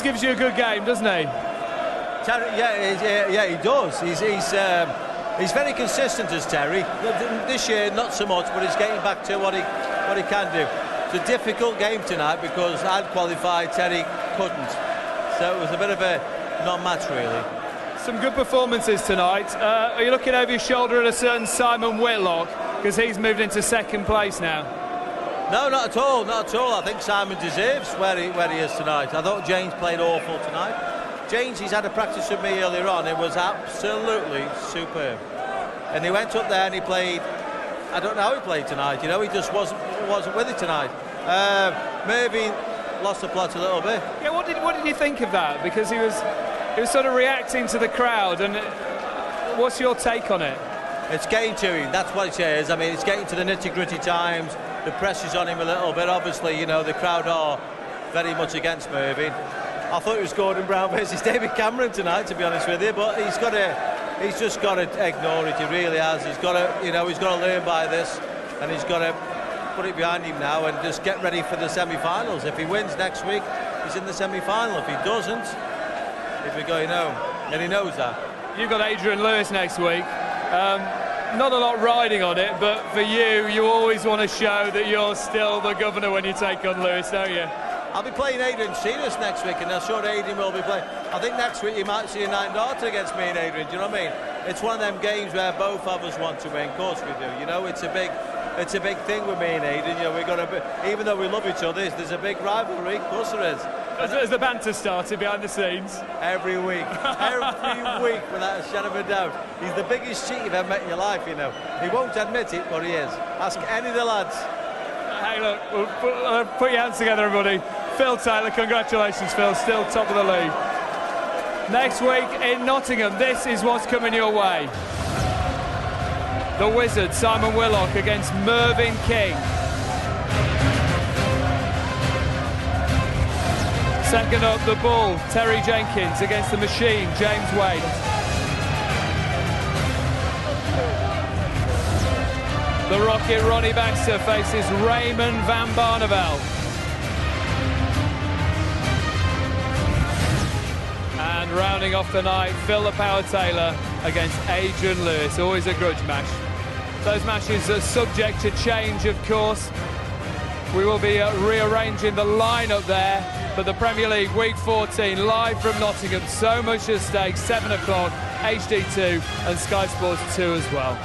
gives you a good game, doesn't he? Terry, yeah, he does. He's very consistent as Terry. This year, not so much, but he's getting back to what he can do. It's a difficult game tonight because I'd qualified, Terry couldn't. So it was a bit of a non-match, really. Some good performances tonight. Are you looking over your shoulder at a certain Simon Whitlock? Because he's moved into second place now. No, not at all, not at all. I think Simon deserves where he is tonight. I thought James played awful tonight. James, he's had a practice with me earlier on. It was absolutely superb. And he went up there and he played. I don't know how he played tonight. You know, he just wasn't with it tonight. Maybe lost the plot a little bit. Yeah, what did you think of that? Because he was sort of reacting to the crowd. And what's your take on it? It's getting to him. That's what it is. I mean, it's getting to the nitty-gritty times. The pressure's on him a little bit. Obviously, you know, the crowd are very much against Mervyn. I thought it was Gordon Brown versus David Cameron tonight, to be honest with you, but he's just got to ignore it. He really has. He's got to, you know, he's got to learn by this, and he's got to put it behind him now and just get ready for the semi-finals. If he wins next week, he's in the semi-final. If he doesn't, he'll be going home, and he knows that. You've got Adrian Lewis next week. Not a lot riding on it, but for you always want to show that you're still the governor when you take on Lewis, don't you? I'll be playing Adrian Seniors next week, and I'm sure Adrian will be playing. I think next week you might see a 9-darter against me and Adrian. Do you know what I mean? It's one of them games where both of us want to win. Of course we do. You know, it's a big thing with me and Adrian. You know, we've got even though we love each other, there's a big rivalry. Of course there is. Has the banter started behind the scenes? Every week, without a shadow of a doubt. He's the biggest cheat you've ever met in your life. You know, he won't admit it, but he is. Ask any of the lads. Hey, look, we'll put your hands together, everybody. Phil Taylor, congratulations, Phil, still top of the league. Next week in Nottingham, this is what's coming your way. The Wizard, Simon Whitlock, against Mervyn King. Second up, the Bull, Terry Jenkins, against the Machine, James Wade. The Rocket, Ronnie Baxter, faces Raymond van Barneveld. And rounding off the night, Phil the Power Taylor against Adrian Lewis. Always a grudge match. Those matches are subject to change, of course. We will be rearranging the lineup there. But the Premier League Week 14 live from Nottingham. So much at stake. 7 o'clock, HD2 and Sky Sports 2 as well.